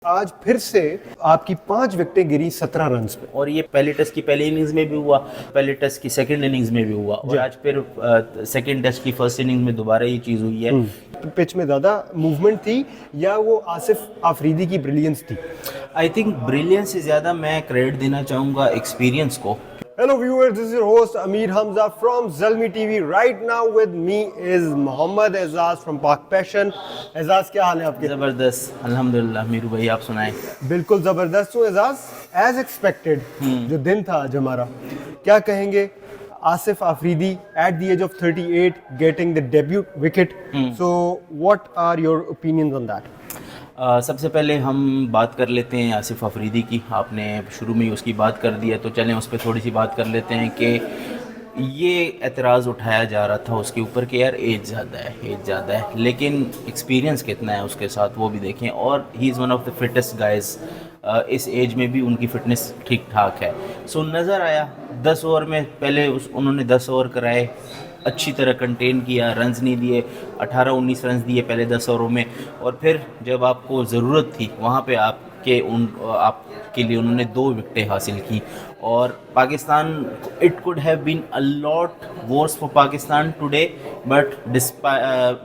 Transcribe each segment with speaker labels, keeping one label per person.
Speaker 1: आज फिर से आपकी 5 विकेटें गिरी 17 रन पे।
Speaker 2: और ये पहले टेस्ट की पहली इनिंग्स में भी हुआ, पहले टेस्ट की सेकंड इनिंग्स में भी हुआ, और आज फिर सेकंड टेस्ट की फर्स्ट इनिंग्स में दोबारा ये चीज़ हुई है।
Speaker 1: पिच में ज़्यादा मूवमेंट थी या वो आसिफ आफरीदी की ब्रिलियंस थी?
Speaker 2: आई थिंक ब्रिलियंस से ज़्यादा मैं क्रेडिट देना चाहूँगा एक्सपीरियंस को।
Speaker 1: Hello viewers, this is your host Amir Hamza from Zalmi TV. Right now with me is Mohammad Aizaz from Pak Passion. Ejaz क्या हाल है आपके?
Speaker 2: ज़बरदस्त, अल्हम्दुलिल्लाह। मीरू भाई आप सुनाएं।
Speaker 1: बिल्कुल ज़बरदस्त हूँ एजाज। एज एक्सपेक्टेड जो दिन था आज हमारा, क्या कहेंगे? Asif Afridi at the age of 38 getting the debut wicket. So what are your opinions on that?
Speaker 2: सबसे पहले हम बात कर लेते हैं आसिफ अफरीदी की। आपने शुरू में ही उसकी बात कर दी है तो चलें उस पर थोड़ी सी बात कर लेते हैं कि ये एतराज़ उठाया जा रहा था उसके ऊपर कि यार एज ज़्यादा है, लेकिन एक्सपीरियंस कितना है उसके साथ वो भी देखें। और he is one of the fittest guys. इस एज में भी उनकी फ़िटनेस ठीक ठाक है। सो नज़र आया 10 ओवर में, पहले उन्होंने 10 ओवर कराए, अच्छी तरह कंटेन किया, रन्स नहीं दिए, 18-19 रन्स दिए पहले 10 ओवरों में। और फिर जब आपको ज़रूरत थी वहाँ पे आपके लिए उन्होंने 2 विकेटें हासिल की। और Pakistan, it could have been a lot worse for Pakistan today, but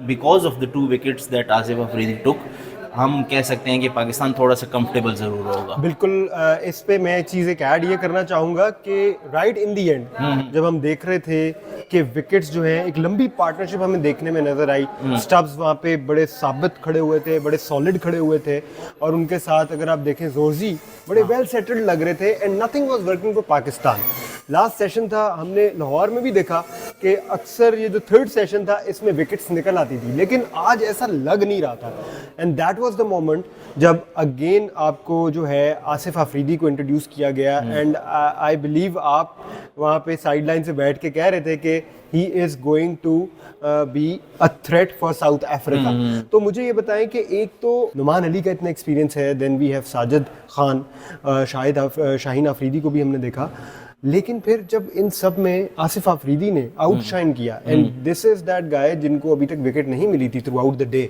Speaker 2: because of the 2 wickets that Asif Afridi took, हम कह सकते हैं कि पाकिस्तान थोड़ा सा कंफर्टेबल ज़रूर होगा।
Speaker 1: बिल्कुल। इस पे मैं चीज़ एक ऐड ये करना चाहूँगा कि राइट इन दी एंड जब हम देख रहे थे कि विकेट्स जो हैं, एक लंबी पार्टनरशिप हमें देखने में नजर आई। स्टब्स वहाँ पे बड़े साबित खड़े हुए थे, बड़े सॉलिड खड़े हुए थे, और उनके साथ अगर आप देखें जोरजी बड़े वेल सेटल्ड लग रहे थे and nothing was working for Pakistan. Last session था, हमने लाहौर में भी देखा कि अक्सर ये जो थर्ड सेशन था इसमें विकेट्स निकल आती थी, लेकिन आज ऐसा लग नहीं रहा था। And that was the moment जब अगेन आपको जो है आसिफ अफरीदी को इंट्रोड्यूस किया गया। एंड आई बिलीव आप वहाँ पे साइड लाइन से बैठ के कह रहे थे कि he is going to be a threat for South Africa. तो मुझे ये बताएं कि एक तो नुमान अली का इतना एक्सपीरियंस है, then we have Sajid Khan, Shaheen Afridi को भी हमने देखा, लेकिन फिर जब इन सब में आसिफ अफरीदी ने आउटशाइन किया, and this is that guy जिनको अभी तक विकेट नहीं मिली थी थ्रू आउट द डे,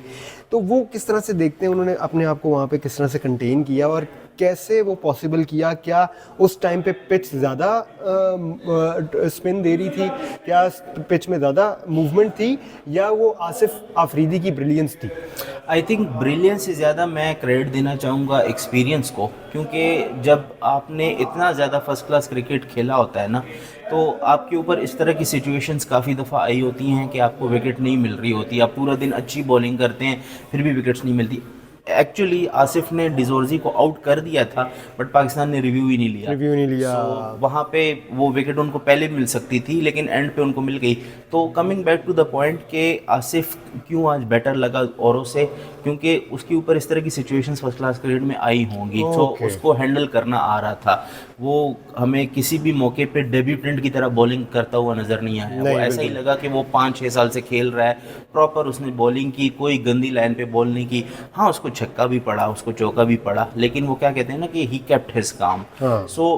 Speaker 1: तो वो किस तरह से देखते हैं, उन्होंने अपने आप को वहाँ पे किस तरह से कंटेन किया और कैसे वो पॉसिबल किया? क्या उस टाइम पे पिच ज़्यादा स्पिन दे रही थी, क्या पिच में ज़्यादा मूवमेंट थी, या वो आसिफ अफरीदी की ब्रिलियंस थी?
Speaker 2: आई थिंक ब्रिलियंस से ज़्यादा मैं क्रेडिट देना चाहूँगा एक्सपीरियंस को, क्योंकि जब आपने इतना ज़्यादा फर्स्ट क्लास क्रिकेट खेला होता है ना, तो आपके ऊपर इस तरह की सिचुएशंस काफ़ी दफ़ा आई होती हैं कि आपको विकेट नहीं मिल रही होती, आप पूरा दिन अच्छी बॉलिंग करते हैं फिर भी विकेट्स नहीं मिलती। एक्चुअली आसिफ ने डिजोर्जी को आउट कर दिया था, बट पाकिस्तान ने रिव्यू ही नहीं लिया। So, वहाँ पे वो विकेट उनको पहले मिल सकती थी, लेकिन एंड पे उनको मिल गई। तो coming back to the point कि आसिफ क्यों आज बेटर लगा औरों से, क्योंकि उसके ऊपर इस तरह की सिचुएशंस फर्स्ट क्लास क्रिकेट में आई होंगी, तो उसको हैंडल करना आ रहा था। वो हमें किसी भी मौके पे डेब्यूटेंट की तरह बॉलिंग करता हुआ नज़र नहीं आया। वो ऐसा ही लगा कि वो 5-6 साल से खेल रहा है, प्रॉपर उसने बॉलिंग की, कोई गंदी लाइन पे बॉल नहीं की। हाँ, उसको छक्का भी पड़ा, उसको चौका भी पड़ा, लेकिन वो क्या कहते हैं ना कि ही केप्ट हिज काम। सो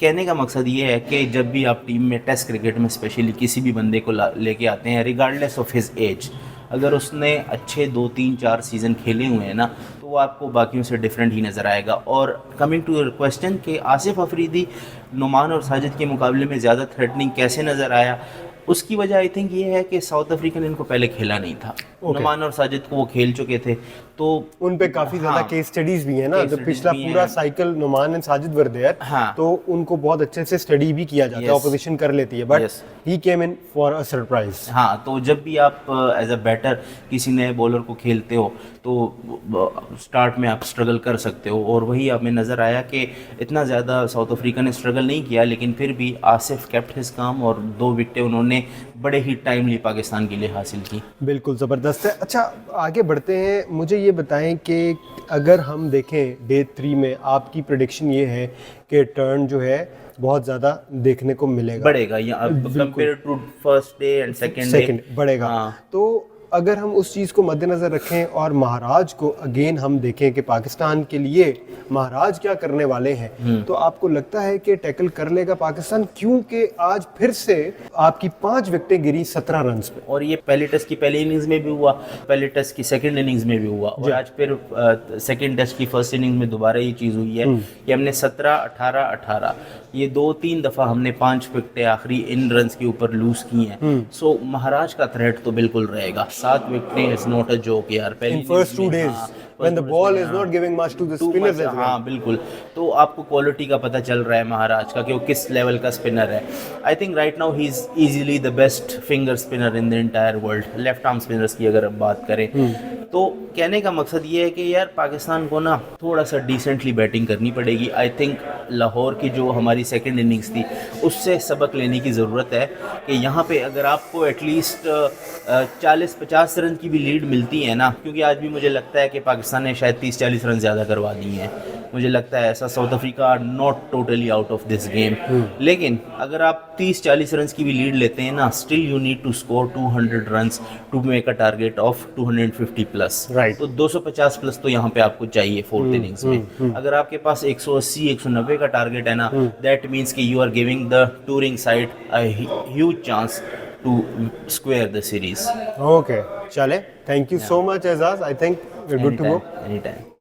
Speaker 2: कहने का मकसद ये है कि जब भी आप टीम में टेस्ट क्रिकेट में स्पेशली किसी भी बंदे को लेके आते हैं, रिगार्डलेस ऑफ हिज एज, अगर उसने अच्छे 2-3-4 सीज़न खेले हुए हैं ना, तो वो आपको बाकियों से डिफरेंट ही नज़र आएगा। और कमिंग टू योर क्वेश्चन कि आसिफ अफरीदी नुमान और साजिद के मुकाबले में ज़्यादा थ्रेटनिंग कैसे नज़र आया, उसकी वजह आई थिंक ये है कि साउथ अफ्रीका ने इनको पहले खेला नहीं था। नुमान और साजिद को वो खेल चुके थे, तो
Speaker 1: उन पे काफी ज्यादा केस स्टडीज भी है ना, तो पिछला पूरा cycle Nauman and Sajid were there. तो उनको बहुत अच्छे से स्टडी भी किया जाता है, ऑपोजिशन कर लेती है, but he came in for a surprise.
Speaker 2: हाँ, तो जब भी आप एज अ बैटर किसी नए बॉलर को खेलते हो तो स्टार्ट में आप स्ट्रगल कर सकते हो, और वही हमें नज़र आया कि इतना ज़्यादा साउथ अफ्रीका ने स्ट्रगल नहीं किया, लेकिन फिर भी आसिफ केप्ट हिज काम और 2 विकेटें उन्होंने बड़े ही टाइमली पाकिस्तान के लिए हासिल की।
Speaker 1: बिल्कुल ज़बरदस्त है। अच्छा, आगे बढ़ते हैं, मुझे ये बताएं कि अगर हम देखें डे 3 में आपकी प्रेडिक्शन ये है कि टर्न जो है बहुत ज़्यादा देखने को मिलेगा,
Speaker 2: बढ़ेगा, या compare to first day and second
Speaker 1: बढ़ेगा। तो अगर हम उस चीज़ को मद्देनज़र रखें और महाराज को अगेन हम देखें कि पाकिस्तान के लिए महाराज क्या करने वाले हैं, तो आपको लगता है कि टैकल कर लेगा पाकिस्तान? क्योंकि आज फिर से आपकी 5 विकेटें गिरी 17 रन पे।
Speaker 2: और ये पहले टेस्ट की पहली इनिंग्स में भी हुआ, पहले टेस्ट की सेकंड इनिंग्स में भी हुआ, और आज फिर सेकंड टेस्ट की फर्स्ट इनिंग्स में दोबारा ये चीज़ हुई है कि हमने 17, 18, 18 ये 2-3 दफ़ा हमने 5 विकेटें आखिरी इन रन्स के ऊपर लूज की हैं। सो महाराज का थ्रेट तो बिल्कुल रहेगा। 7 विकेटें इज नॉट अ जोक यार। पहली
Speaker 1: first 2 days when the ball is not giving much to the spinners as well.
Speaker 2: हाँ बिल्कुल, तो आपको क्वालिटी का पता चल रहा है महाराज का कि वो किस लेवल का स्पिनर है। I think right now he is easily the best finger spinner in the entire world. Left arm spinners की अगर हम बात करें तो कहने का मकसद ये है कि यार पाकिस्तान को ना थोड़ा सा डिसेंटली बैटिंग करनी पड़ेगी। आई थिंक लाहौर की जो हमारी सेकंड इनिंग्स थी उससे सबक लेने की ज़रूरत है कि यहाँ पे अगर आपको एटलीस्ट 40-50 रन की भी लीड मिलती है ना, क्योंकि आज भी मुझे लगता है कि पाकिस्तान ने शायद 30-40 रन ज़्यादा करवा दिए हैं, मुझे लगता है ऐसा। South Africa are not totally out of this game, लेकिन अगर आप 30-40 रन की भी लीड लेते हैं ना, still you need to score 200 run to make a target of 250 plus.
Speaker 1: Right,
Speaker 2: तो 250 प्लस तो यहाँ पे आपको चाहिए फोर्थ इनिंग्स में। अगर आपके पास 180-190 का टारगेट है ना, दैट मीन्स कि you are giving the touring side a huge chance to square the series.
Speaker 1: Okay, चले, thank you so much Ejaz. I think we are good to go.
Speaker 2: Any time.